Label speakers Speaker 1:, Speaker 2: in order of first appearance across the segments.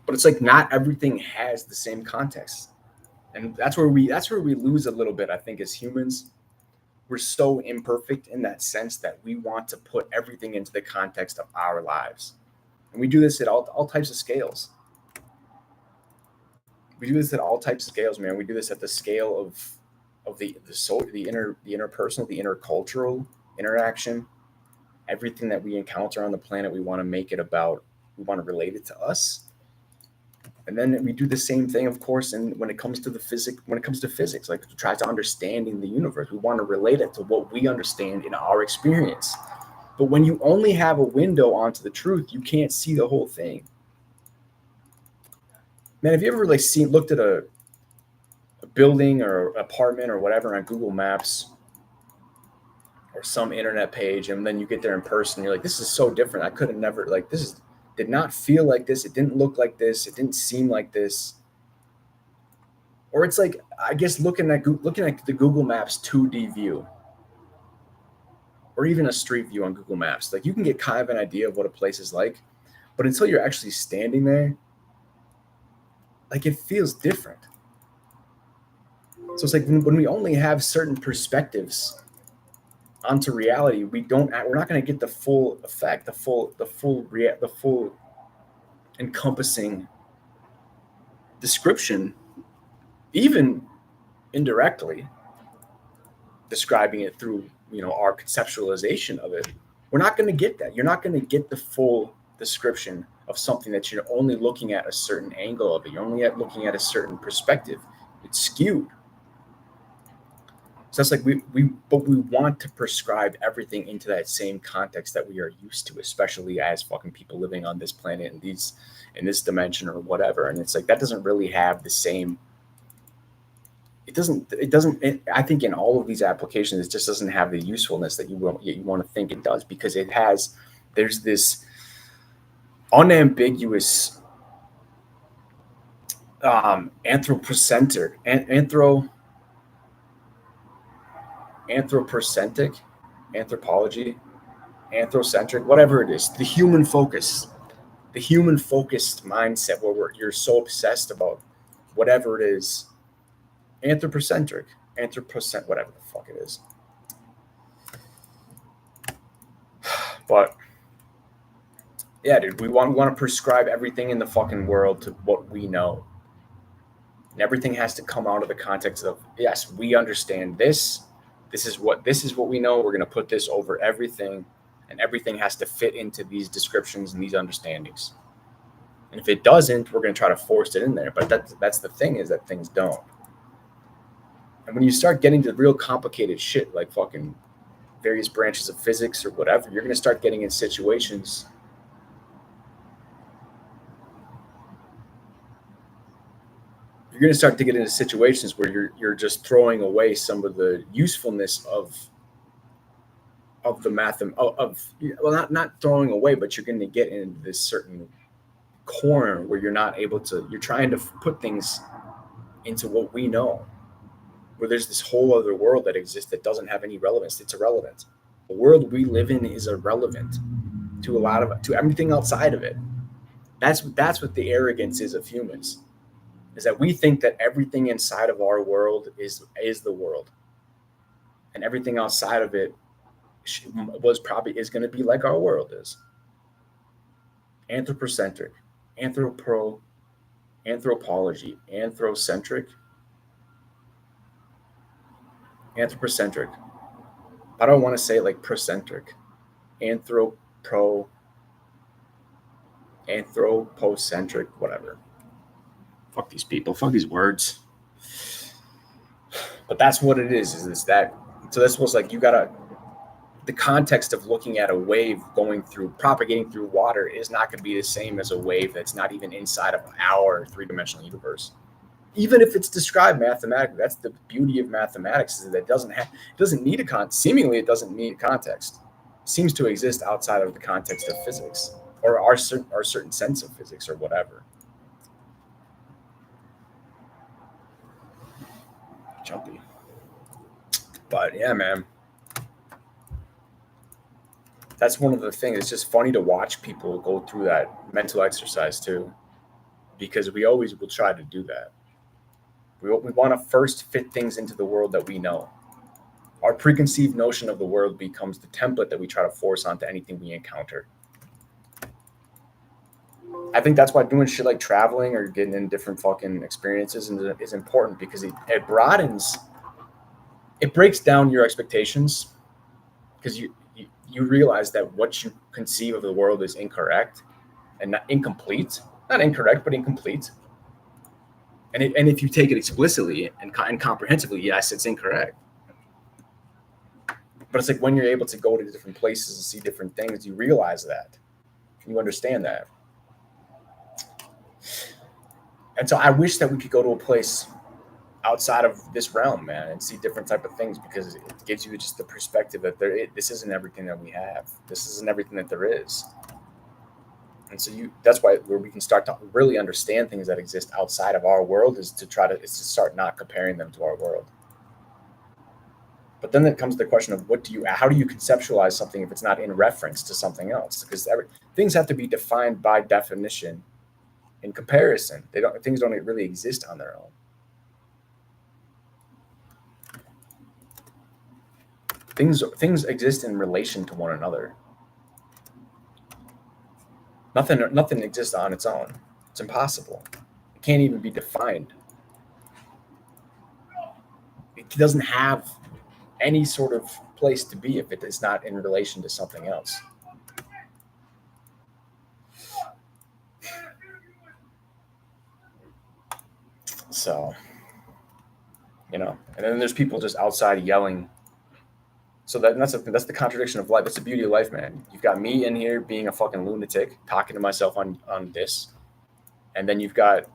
Speaker 1: But it's like not everything has the same context. And that's where we lose a little bit, I think, as humans. We're so imperfect in that sense that we want to put everything into the context of our lives. And we do this at all types of scales. We do this at all types of scales, man. We do this at the scale of the interpersonal, the intercultural interaction. Everything that we encounter on the planet, we want to make it about. We want to relate it to us. And then we do the same thing, of course, and when it comes to physics, like to try to understanding the universe, we want to relate it to what we understand in our experience. But when you only have a window onto the truth, you can't see the whole thing. Man, have you ever like looked at a building or apartment or whatever on Google Maps or some internet page, and then you get there in person, you're like, this is so different. I could have never like this is did not feel like this. It didn't look like this. It didn't seem like this. Or it's like, I guess looking at the Google Maps 2D view, or even a street view on Google Maps, like you can get kind of an idea of what a place is like, but until you're actually standing there, like it feels different. So it's like when we only have certain perspectives onto reality, we're not going to get the full effect, the full encompassing description, even indirectly describing it through our conceptualization of it. We're not going to get that. You're not going to get the full description of something that you're only looking at a certain angle of it. You're only looking at a certain perspective. It's skewed. So it's like but we want to prescribe everything into that same context that we are used to, especially as fucking people living on this planet and in this dimension or whatever. And it's like that doesn't really have the same. I think in all of these applications, it just doesn't have the usefulness that you want to think it does, because there's this unambiguous anthropocentric anthropology, anthrocentric, whatever it is, the human focused mindset where you're so obsessed about whatever it is, anthropocentric, whatever the fuck it is. But yeah, dude, we want to prescribe everything in the fucking world to what we know. And everything has to come out of the context of, yes, we understand this. This is what we know. We're going to put this over everything, and everything has to fit into these descriptions and these understandings. And if it doesn't, we're going to try to force it in there. But that's the thing, is that things don't. And when you start getting to real complicated shit, like fucking various branches of physics or whatever, you're going to start getting in situations. You're going to start to get into situations where you're just throwing away some of the usefulness of the math not throwing away, but you're going to get into this certain corner where you're trying to put things into what we know, where there's this whole other world that exists that doesn't have any relevance. It's irrelevant. The world we live in is irrelevant to everything outside of it. That's what the arrogance is of humans, is that we think that everything inside of our world is the world, and everything outside of it is going to be like our world is. Anthropocentric, anthropology, anthrocentric, anthropocentric. I don't want to say like procentric. Anthropocentric, whatever. Fuck these people. Fuck these words. But that's what it is that. So this was like, the context of looking at a wave propagating through water is not going to be the same as a wave that's not even inside of our three-dimensional universe. Even if it's described mathematically, that's the beauty of mathematics, is that it doesn't need seemingly it doesn't need context. It seems to exist outside of the context of physics, or our certain sense of physics or whatever. Jumpy. But yeah, man. That's one of the things. It's just funny to watch people go through that mental exercise too. because we always will try to do that. We want to first fit things into the world that we know. Our preconceived notion of the world becomes the template that we try to force onto anything we encounter. I think that's why doing shit like traveling or getting in different fucking experiences is important, because it broadens, it breaks down your expectations, because you realize that what you conceive of the world is incorrect and not incomplete, not incorrect, but incomplete. And if you take it explicitly and comprehensively, yes, it's incorrect. But it's like when you're able to go to different places and see different things, you realize that, you understand that. And so I wish that we could go to a place outside of this realm, man, and see different type of things, because it gives you just the perspective that this isn't everything that we have. This isn't everything that there is. And so that's why where we can start to really understand things that exist outside of our world is to start not comparing them to our world. But then it comes to the question of how do you conceptualize something if it's not in reference to something else? Because things have to be defined by definition in comparison. Things don't really exist on their own. Things exist in relation to one another. Nothing exists on its own. It's impossible. It can't even be defined. It doesn't have any sort of place to be if it is not in relation to something else. So, and then there's people just outside yelling. So that's the contradiction of life. That's the beauty of life, man. You've got me in here being a fucking lunatic, talking to myself on this, and then you've got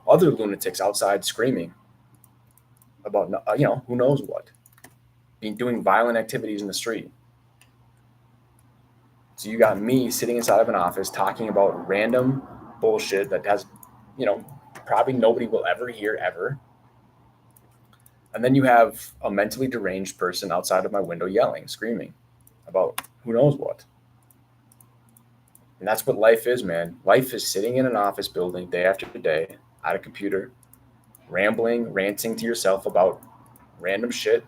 Speaker 1: other lunatics outside screaming about who knows what, doing violent activities in the street. So you got me sitting inside of an office talking about random bullshit that has, probably nobody will ever hear ever. And then you have a mentally deranged person outside of my window yelling, screaming about who knows what. And that's what life is, man. Life is sitting in an office building day after day at a computer, rambling, ranting to yourself about random shit.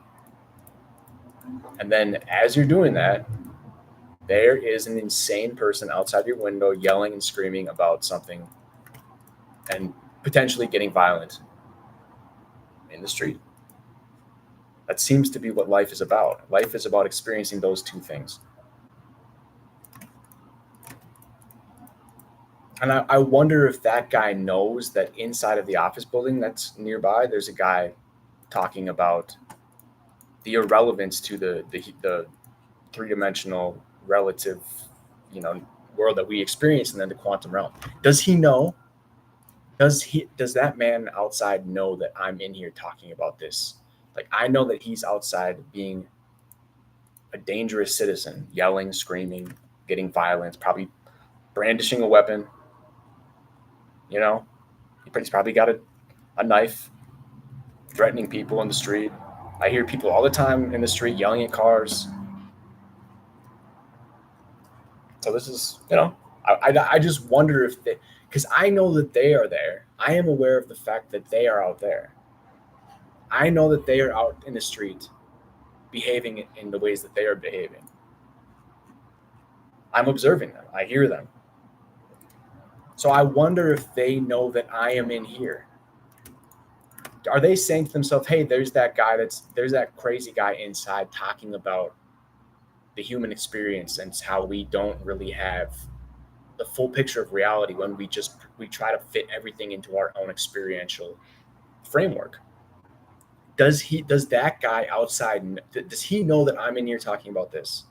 Speaker 1: And then as you're doing that, there is an insane person outside your window yelling and screaming about something and potentially getting violent in the street. That seems to be what life is about. Life is about experiencing those two things. And I wonder if that guy knows that inside of the office building that's nearby, there's a guy talking about the irrelevance to the three-dimensional relative, world that we experience, and then the quantum realm. Does he know? Does that man outside know that I'm in here talking about this? Like, I know that he's outside being a dangerous citizen, yelling, screaming, getting violent, probably brandishing a weapon. He's probably got a knife, threatening people in the street. I hear people all the time in the street yelling at cars. So this is, I just wonder if because I know that they are there. I am aware of the fact that they are out there. I know that they are out in the street behaving in the ways that they are behaving. I'm observing them. I hear them. So I wonder if they know that I am in here. Are they saying to themselves, hey, there's that crazy guy inside talking about the human experience and how we don't really have the full picture of reality when we try to fit everything into our own experiential framework? Does that guy outside, does he know that I'm in here talking about this?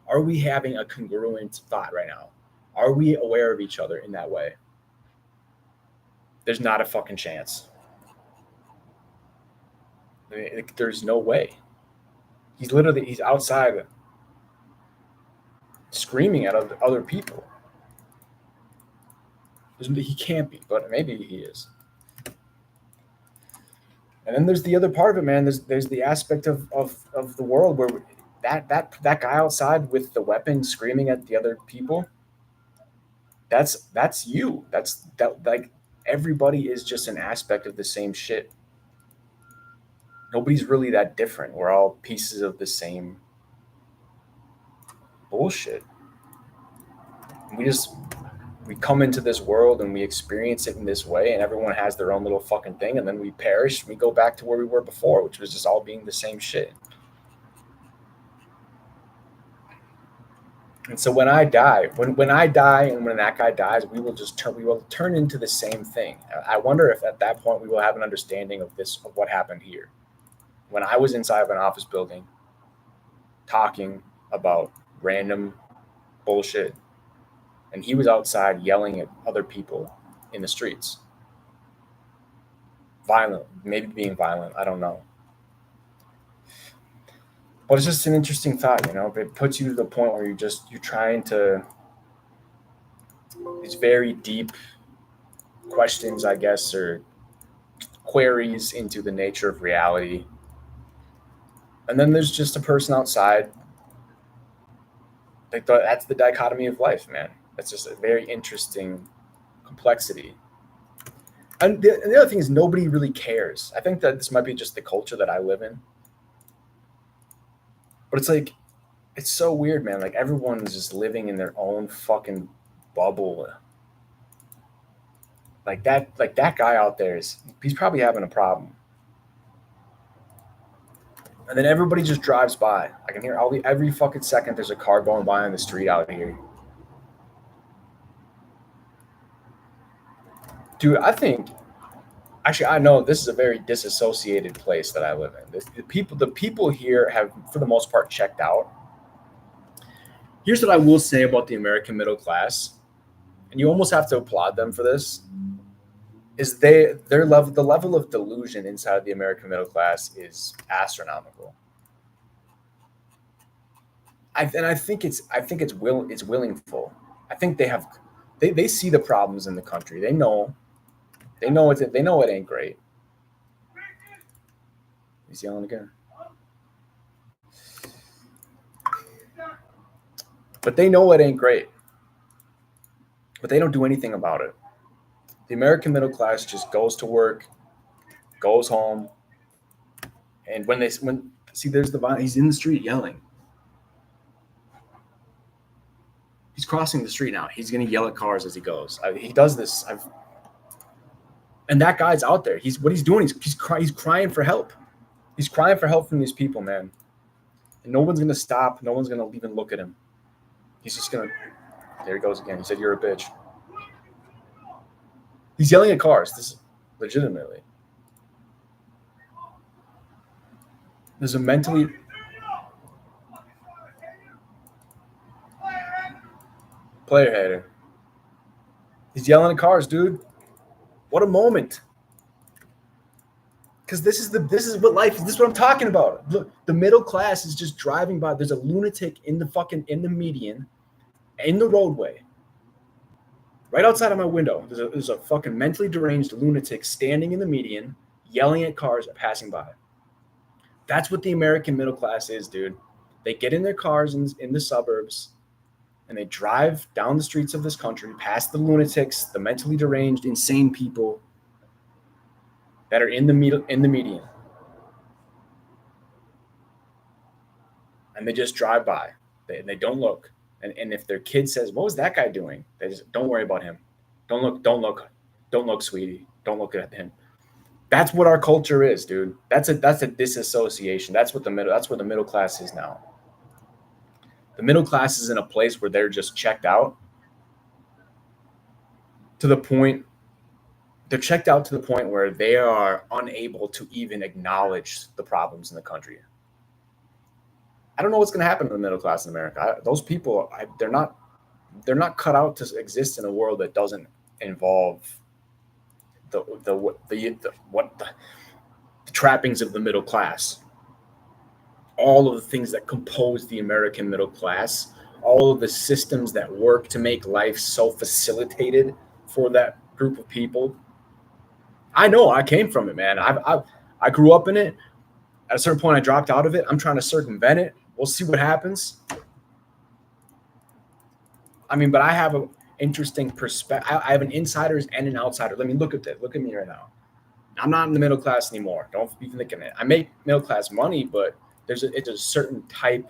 Speaker 1: Are we having a congruent thought right now? Are we aware of each other in that way? There's not a fucking chance. There's no way. He's outside screaming at other people. He can't be, but maybe he is. And then there's the other part of it, man. There's the aspect of the world where that guy outside with the weapon screaming at the other people, that's you. Like everybody is just an aspect of the same shit. Nobody's really that different. We're all pieces of the same bullshit. We come into this world and we experience it in this way, and everyone has their own little fucking thing, and then we perish and we go back to where we were before, which was just all being the same shit. And so when I die, when I die and when that guy dies, we will turn into the same thing. I wonder if at that point we will have an understanding of what happened here. When I was inside of an office building talking about random bullshit, and he was outside yelling at other people in the streets. Violent, maybe being violent, I don't know. But it's just an interesting thought, It puts you to the point where you're trying to these very deep questions, I guess, or queries into the nature of reality. And then there's just a person outside. Like that's the dichotomy of life, man. That's just a very interesting complexity. And the other thing is nobody really cares. I think that this might be just the culture that I live in. But it's like, it's so weird, man. Like everyone's just living in their own fucking bubble. Like that guy out there he's probably having a problem. And then everybody just drives by. I can hear every fucking second there's a car going by on the street out here. Dude, I know this is a very disassociated place that I live in. The people here have, for the most part, checked out. Here's what I will say about the American middle class, and you almost have to applaud them for this, is the level of delusion inside the American middle class is astronomical. I think it's willingful. I think they see the problems in the country. They know it ain't great. He's yelling again. But they know it ain't great. But they don't do anything about it. The American middle class just goes to work, goes home, and there's the violence. He's in the street yelling. He's crossing the street now. He's going to yell at cars as he goes. He does this. And that guy's out there. What he's doing. He's crying for help. He's crying for help from these people, man. And no one's going to stop. No one's going to even look at him. He's just going to. There he goes again. He said, "You're a bitch." He's yelling at cars. This is legitimately. There's a mentally. Player hater. He's yelling at cars, dude. What a moment. Because this is what life is. This is what I'm talking about. Look, the middle class is just driving by. There's a lunatic in the median, in the roadway. Right outside of my window, there's a fucking mentally deranged lunatic standing in the median, yelling at cars passing by. That's what the American middle class is, dude. They get in their cars in the suburbs, and they drive down the streets of this country, past the lunatics, the mentally deranged, insane people that are in the median. And they just drive by. They don't look. And if their kid says, "What was that guy doing?" They just, "Don't worry about him. Don't look, sweetie. Don't look at him." That's what our culture is, dude. That's a disassociation. That's where the middle class is now. The middle class is in a place where they're just checked out to the point. They're checked out to the point where they are unable to even acknowledge the problems in the country. I don't know what's going to happen to the middle class in America. Those people, they're not cut out to exist in a world that doesn't involve the trappings of the middle class. All of the things that compose the American middle class, all of the systems that work to make life so facilitated for that group of people. I know I came from it, man. I grew up in it. At a certain point, I dropped out of it. I'm trying to circumvent it. We'll see what happens. I mean, but I have interesting perspective. I have an insiders and an outsider. Let me look at this. Look at me right now. I'm not in the middle class anymore. Don't be thinking it. I make middle class money, but it's a certain type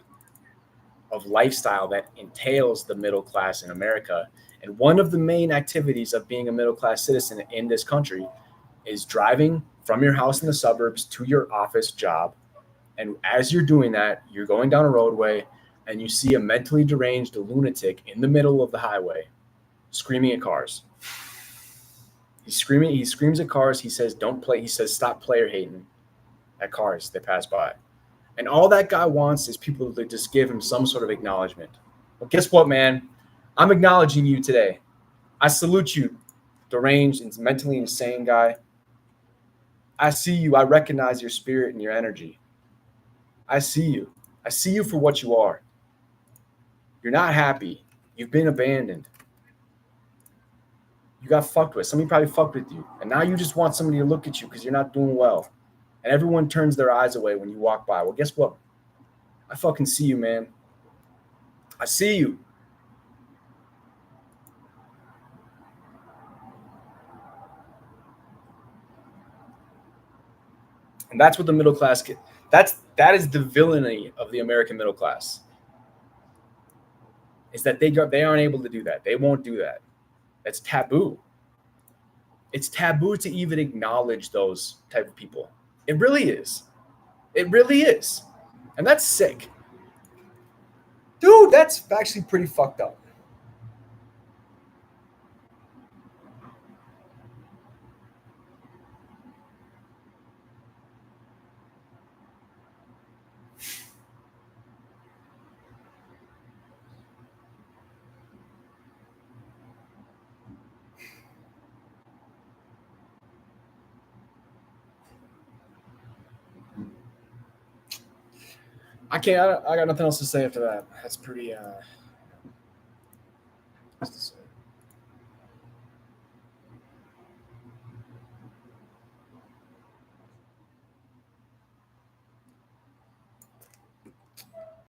Speaker 1: of lifestyle that entails the middle class in America. And one of the main activities of being a middle class citizen in this country is driving from your house in the suburbs to your office job. And as you're doing that, you're going down a roadway and you see a mentally deranged lunatic in the middle of the highway screaming at cars. He's screaming, he screams at cars. He says, don't play. He says, stop player hating at cars that pass by. And all that guy wants is people to just give him some sort of acknowledgement. Well, guess what, man? I'm acknowledging you today. I salute you, deranged and mentally insane guy. I see you. I recognize your spirit and your energy. I see you. I see you for what you are. You're not happy. You've been abandoned. You got fucked with. Somebody probably fucked with you. And now you just want somebody to look at you because you're not doing well. And everyone turns their eyes away when you walk by. Well, guess what? I fucking see you, man. I see you. And that's what the middle class that is the villainy of the American middle class. Is that they aren't able to do that. They won't do that. That's taboo. It's taboo to even acknowledge those type of people. It really is. It really is. And that's sick. Dude, that's actually pretty fucked up. I can't. I got nothing else to say after that. That's pretty.